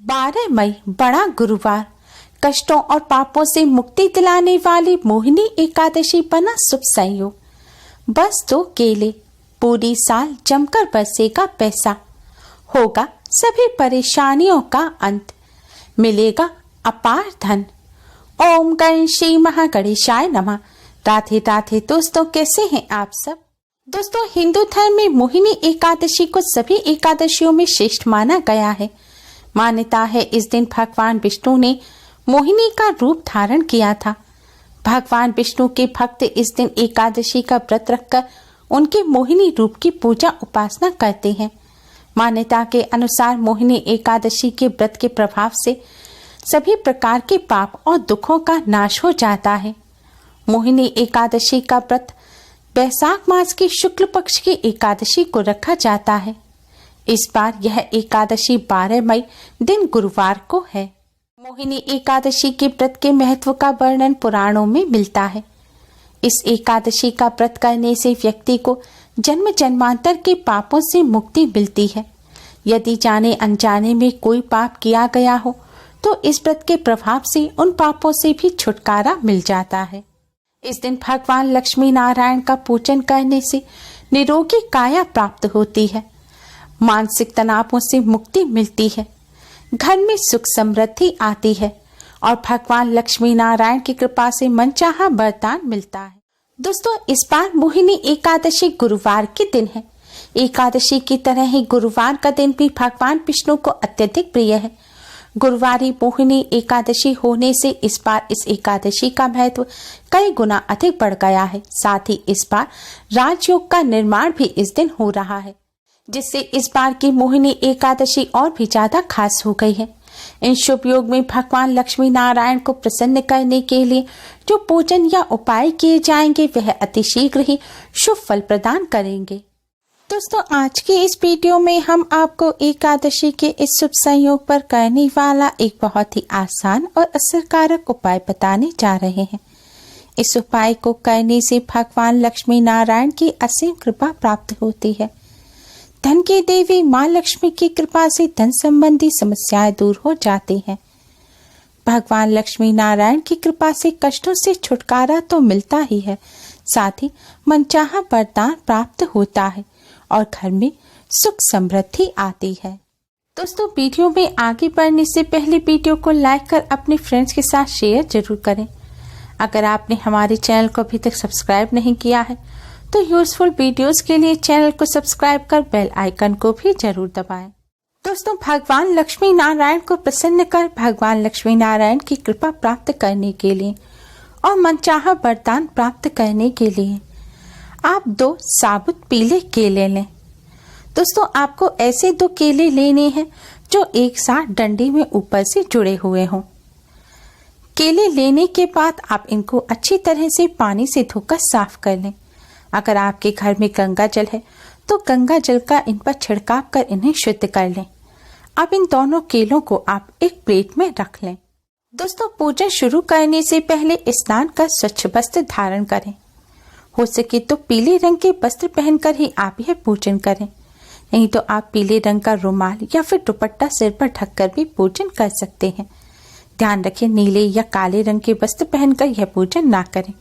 12 मई बड़ा गुरुवार, कष्टों और पापों से मुक्ति दिलाने वाली मोहिनी एकादशी बना शुभ संयोग। बस 2 केले, पूरी साल जमकर बरसेगा पैसा, होगा सभी परेशानियों का अंत, मिलेगा अपार धन। ओम गण श्री महागणेशाय नमः। राधे राधे दोस्तों, कैसे हैं आप सब। दोस्तों, हिंदू धर्म में मोहिनी एकादशी को सभी एकादशियों में श्रेष्ठ माना गया है। मान्यता है इस दिन भगवान विष्णु ने मोहिनी का रूप धारण किया था। भगवान विष्णु के भक्त इस दिन एकादशी का व्रत रखकर उनके मोहिनी रूप की पूजा उपासना करते हैं। मान्यता के अनुसार मोहिनी एकादशी के व्रत के प्रभाव से सभी प्रकार के पाप और दुखों का नाश हो जाता है। मोहिनी एकादशी का व्रत वैशाख मास की शुक्ल पक्ष की एकादशी को रखा जाता है। इस बार यह एकादशी 12 मई दिन गुरुवार को है। मोहिनी एकादशी के व्रत के महत्व का वर्णन पुराणों में मिलता है। इस एकादशी का व्रत करने से व्यक्ति को जन्म जन्मांतर के पापों से मुक्ति मिलती है। यदि जाने अनजाने में कोई पाप किया गया हो तो इस व्रत के प्रभाव से उन पापों से भी छुटकारा मिल जाता है। इस दिन भगवान लक्ष्मी नारायण का पूजन करने से निरोगी काया प्राप्त होती है, मानसिक तनावों से मुक्ति मिलती है, घर में सुख समृद्धि आती है और भगवान लक्ष्मी नारायण की कृपा से मनचाहा वरदान मिलता है। दोस्तों, इस बार मोहिनी एकादशी गुरुवार के दिन है। एकादशी की तरह ही गुरुवार का दिन भी भगवान विष्णु को अत्यधिक प्रिय है। गुरुवारी मोहिनी एकादशी होने से इस बार इस एकादशी का महत्व कई गुना अधिक बढ़ गया है। साथ ही इस बार राजयोग का निर्माण भी इस दिन हो रहा है, जिससे इस बार की मोहिनी एकादशी और भी ज्यादा खास हो गई है। इन शुभ योग में भगवान लक्ष्मी नारायण को प्रसन्न करने के लिए जो पूजन या उपाय किए जाएंगे वह अतिशीघ्र ही शुभ फल प्रदान करेंगे। दोस्तों, आज के इस वीडियो में हम आपको एकादशी के इस शुभ संयोग पर करने वाला एक बहुत ही आसान और असरकारक उपाय बताने जा रहे हैं। इस उपाय को करने से भगवान लक्ष्मी नारायण की असीम कृपा प्राप्त होती है। धन की देवी माँ लक्ष्मी की कृपा से धन संबंधी समस्याएं दूर हो जाती हैं। भगवान लक्ष्मी नारायण की कृपा से कष्टों से छुटकारा तो मिलता ही है, साथ ही मनचाहा वरदान प्राप्त होता है और घर में सुख समृद्धि आती है। दोस्तों, वीडियो में आगे बढ़ने से पहले वीडियो को लाइक कर अपने फ्रेंड्स के साथ शेयर जरूर करें। अगर आपने हमारे चैनल को अभी तक सब्सक्राइब नहीं किया है तो यूजफुल वीडियोस के लिए चैनल को सब्सक्राइब कर बेल आइकन को भी जरूर दबाएं। दोस्तों, भगवान लक्ष्मी नारायण को प्रसन्न कर भगवान लक्ष्मी नारायण की कृपा प्राप्त करने के लिए और मनचाहा वरदान प्राप्त करने के लिए आप 2 साबुत पीले केले लें। दोस्तों, आपको ऐसे 2 केले लेने हैं जो एक साथ डंडी में ऊपर से जुड़े हुए हों। केले लेने के बाद आप इनको अच्छी तरह से पानी से धोकर साफ कर लें। अगर आपके घर में गंगा जल है तो गंगा जल का इन पर छिड़काव कर इन्हें शुद्ध कर लें। अब इन दोनों केलों को आप एक प्लेट में रख लें। दोस्तों, पूजा शुरू करने से पहले स्नान कर स्वच्छ वस्त्र धारण करें। हो सके तो पीले रंग के वस्त्र पहनकर ही आप यह पूजन करें, नहीं तो आप पीले रंग का रुमाल या फिर दुपट्टा सिर पर ढककर भी पूजन कर सकते हैं। ध्यान रखें, नीले या काले रंग के वस्त्र पहनकर यह पूजन ना करें।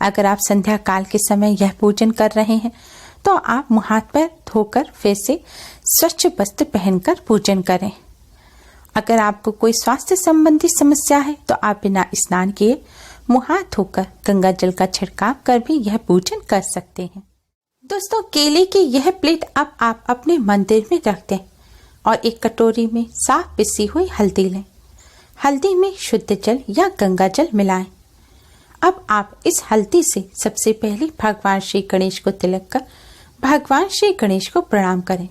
अगर आप संध्या काल के समय यह पूजन कर रहे हैं तो आप मुँह हाथ पैर धोकर फिर से स्वच्छ वस्त्र पहनकर पूजन करें। अगर आपको कोई स्वास्थ्य संबंधी समस्या है तो आप बिना स्नान किए मुँह हाथ धोकर गंगा जल का छिड़काव कर भी यह पूजन कर सकते हैं। दोस्तों, केले की यह प्लेट अब आप अपने मंदिर में रख दें और एक कटोरी में साफ पिसी हुई हल्दी लें। हल्दी में शुद्ध जल या गंगा जल मिलाएं। अब आप इस हल्दी से सबसे पहले भगवान श्री गणेश को तिलक कर भगवान श्री गणेश को प्रणाम करें।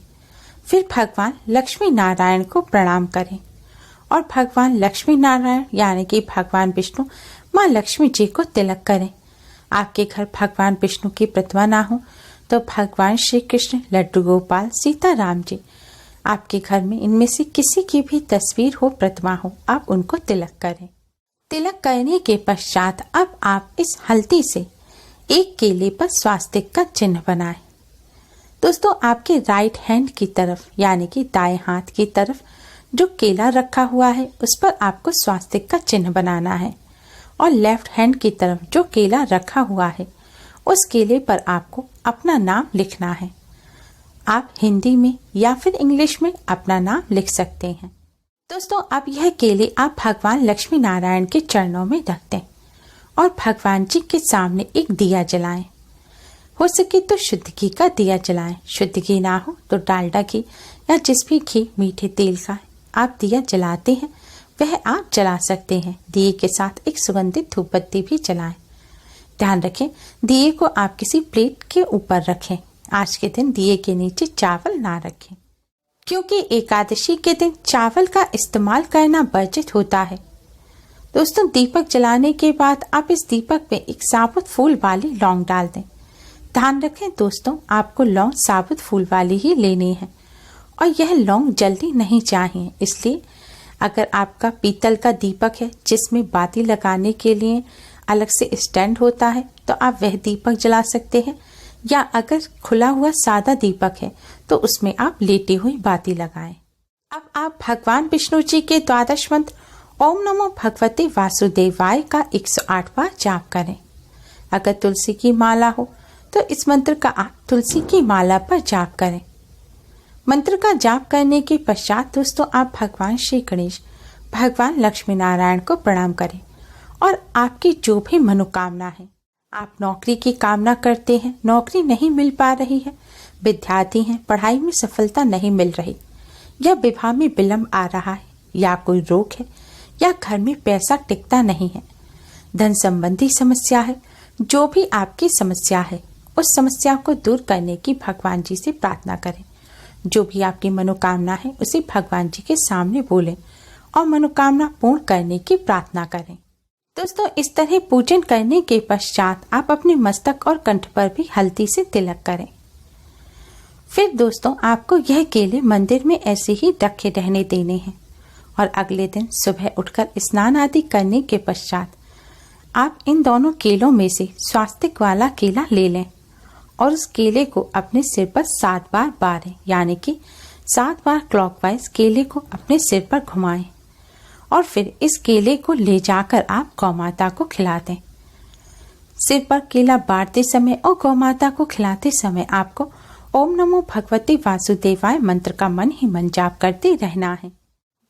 फिर भगवान लक्ष्मी नारायण को प्रणाम करें और भगवान लक्ष्मी नारायण यानी कि भगवान विष्णु माँ लक्ष्मी जी को तिलक करें। आपके घर भगवान विष्णु की प्रतिमा ना हो तो भगवान श्री कृष्ण, लड्डू गोपाल, सीता राम जी, आपके घर में इनमें से किसी की भी तस्वीर हो, प्रतिमा हो, आप उनको तिलक करें। तिलक करने के पश्चात अब आप इस हल्दी से एक केले पर स्वास्तिक का चिन्ह बनाएं। दोस्तों, आपके राइट हैंड की तरफ यानी कि दाएं हाथ की तरफ जो केला रखा हुआ है उस पर आपको स्वास्तिक का चिन्ह बनाना है और लेफ्ट हैंड की तरफ जो केला रखा हुआ है उस केले पर आपको अपना नाम लिखना है। आप हिंदी में या फिर इंग्लिश में अपना नाम लिख सकते हैं। दोस्तों, अब यह केले आप भगवान लक्ष्मी नारायण के चरणों में रख दें और भगवान जी के सामने एक दिया जलाएं। हो सके तो शुद्ध घी का दिया जलाएं। शुद्ध घी ना हो तो डालडा घी या जिस भी घी मीठे तेल का आप दिया जलाते हैं वह आप जला सकते हैं। दिए के साथ एक सुगंधित धूप बत्ती भी जलाएं। ध्यान रखें, दिए को आप किसी प्लेट के ऊपर रखें। आज के दिन दिए के नीचे चावल ना रखें, क्योंकि एकादशी के दिन चावल का इस्तेमाल करना वर्जित होता है। दोस्तों, दीपक जलाने के बाद आप इस दीपक में एक साबुत फूल वाली लौंग डाल दें। ध्यान रखें दोस्तों, आपको लौंग साबुत फूल वाली ही लेनी है और यह लौंग जल्दी नहीं चाहिए। इसलिए अगर आपका पीतल का दीपक है जिसमें बाती लगाने के लिए अलग से स्टैंड होता है तो आप वह दीपक जला सकते हैं, या अगर खुला हुआ सादा दीपक है तो उसमें आप लेटी हुई बाती लगाएं। अब आप भगवान विष्णु जी के द्वादश मंत्र ओम नमो भगवते वासुदेवाय का 108 बार जाप करें। अगर तुलसी की माला हो तो इस मंत्र का आप तुलसी की माला पर जाप करें। मंत्र का जाप करने के पश्चात दोस्तों आप भगवान श्री गणेश, भगवान लक्ष्मी नारायण को प्रणाम करें और आपकी जो भी मनोकामना है, आप नौकरी की कामना करते हैं, नौकरी नहीं मिल पा रही है, विद्यार्थी हैं, पढ़ाई में सफलता नहीं मिल रही, या विवाह में विलंब आ रहा है, या कोई रोग है, या घर में पैसा टिकता नहीं है, धन संबंधी समस्या है, जो भी आपकी समस्या है उस समस्या को दूर करने की भगवान जी से प्रार्थना करें। जो भी आपकी मनोकामना है उसे भगवान जी के सामने बोलें और मनोकामना पूर्ण करने की प्रार्थना करें। दोस्तों, इस तरह पूजन करने के पश्चात आप अपने मस्तक और कंठ पर भी हल्दी से तिलक करें। फिर दोस्तों आपको यह केले मंदिर में ऐसे ही रखे रहने देने हैं और अगले दिन सुबह उठकर स्नान आदि करने के पश्चात आप इन दोनों केलों में से स्वास्तिक वाला केला ले लें और उस केले को अपने सिर पर 7 बार बारें, यानी कि 7 बार क्लॉकवाइज केले को अपने सिर पर घुमाएं और फिर इस केले को ले जाकर आप गौ माता को खिला दें। सिर पर केला बांटते समय और गौ माता को खिलाते समय आपको ओम नमो भगवते वासुदेवाय मंत्र का मन ही मन जाप करते रहना है।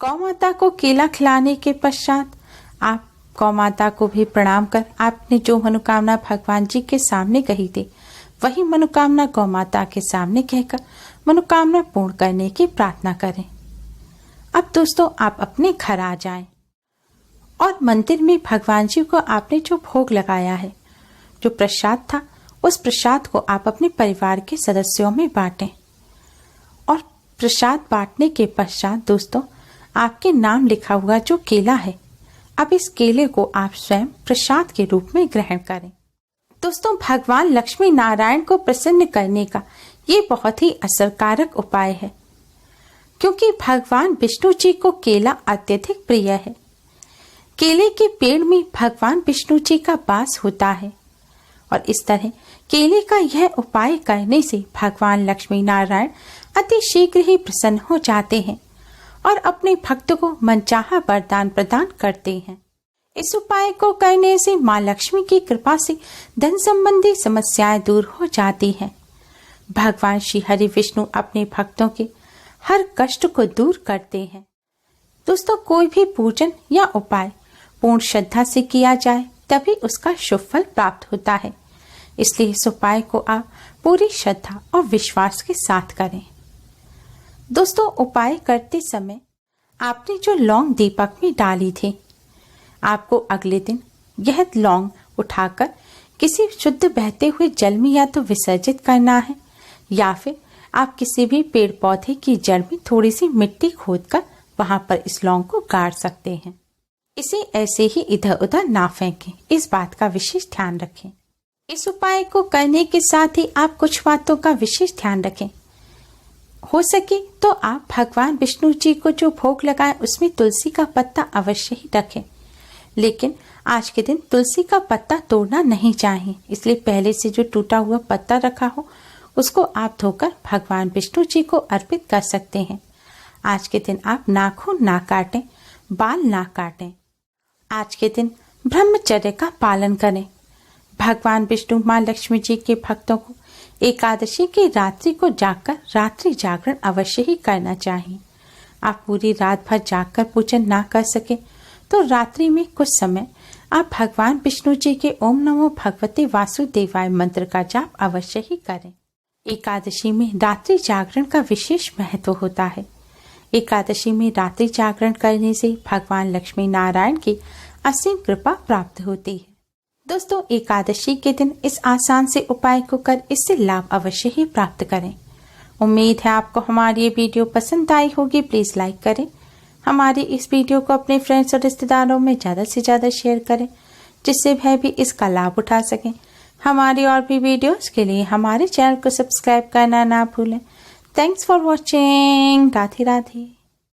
गौ माता को केला खिलाने के पश्चात आप गौ माता को भी प्रणाम कर आपने जो मनोकामना भगवान जी के सामने कही थी वही मनोकामना गौ माता के सामने कहकर मनोकामना पूर्ण करने की प्रार्थना करें। अब दोस्तों आप अपने घर आ जाएं और मंदिर में भगवान जी को आपने जो भोग लगाया है, जो प्रसाद था, उस प्रसाद को आप अपने परिवार के सदस्यों में बांटें और प्रसाद बांटने के पश्चात दोस्तों आपके नाम लिखा हुआ जो केला है, अब इस केले को आप स्वयं प्रसाद के रूप में ग्रहण करें। दोस्तों, भगवान लक्ष्मी नारायण को प्रसन्न करने का ये बहुत ही असरकारक उपाय है, क्योंकि भगवान विष्णु जी को केला अत्यधिक प्रिय है। केले के पेड़ में भगवान विष्णु जी का वास होता है और इस तरह केले का यह उपाय करने से भगवान लक्ष्मी नारायण अति शीघ्र ही प्रसन्न हो जाते हैं और अपने भक्त को मनचाहा वरदान प्रदान करते हैं। इस उपाय को करने से माँ लक्ष्मी की कृपा से धन संबंधी समस्याएं दूर हो जाती हैं। भगवान श्री हरि विष्णु अपने भक्तों के हर कष्ट को दूर करते हैं। दोस्तों, कोई भी पूजन या उपाय पूर्ण श्रद्धा से किया जाए तभी उसका शुभ फल प्राप्त होता है। इसलिए इस उपाय को आप पूरी श्रद्धा और विश्वास के साथ करें। दोस्तों, उपाय करते समय आपने जो लौंग दीपक में डाली थी, आपको अगले दिन यह लौंग उठाकर किसी शुद्ध बहते हुए जल में या तो विसर्जित करना है या फिर आप किसी भी पेड़ पौधे की जड़ में थोड़ी सी मिट्टी खोदकर वहां पर इस लौंग को गाड़ सकते हैं। इसे ऐसे ही इधर उधर ना फेंकें, इस बात का विशेष ध्यान रखें। इस उपाय को करने के साथ ही आप कुछ बातों का विशेष ध्यान रखें। हो सके तो आप भगवान विष्णु जी को जो भोग लगाएं उसमें तुलसी का पत्ता अवश्य ही रखें, लेकिन आज के दिन तुलसी का पत्ता तोड़ना नहीं चाहिए। इसलिए पहले से जो टूटा हुआ पत्ता रखा हो उसको आप धोकर भगवान विष्णु जी को अर्पित कर सकते हैं। आज के दिन आप नाखून ना काटें, बाल ना काटें। आज के दिन ब्रह्मचर्य का पालन करें। भगवान विष्णु माँ लक्ष्मी जी के भक्तों को एकादशी की रात्रि को जागकर रात्रि जागरण अवश्य ही करना चाहिए। आप पूरी रात भर जागकर पूजन ना कर सके तो रात्रि में कुछ समय आप भगवान विष्णु जी के ओम नमो भगवते वासुदेवाय मंत्र का जाप अवश्य ही करें। एकादशी में रात्रि जागरण का विशेष महत्व होता है। एकादशी में रात्रि जागरण करने से भगवान लक्ष्मी नारायण की असीम कृपा प्राप्त होती है। दोस्तों, एकादशी के दिन इस आसान से उपाय को कर इससे लाभ अवश्य ही प्राप्त करें। उम्मीद है आपको हमारी ये वीडियो पसंद आई होगी। प्लीज लाइक करें। हमारी इस वीडियो को अपने फ्रेंड्स और रिश्तेदारों में ज़्यादा से ज़्यादा शेयर करें, जिससे वह भी इसका लाभ उठा सकें। हमारी और भी वीडियोस के लिए हमारे चैनल को सब्सक्राइब करना ना भूलें। Thanks for watching. Radhe Radhe.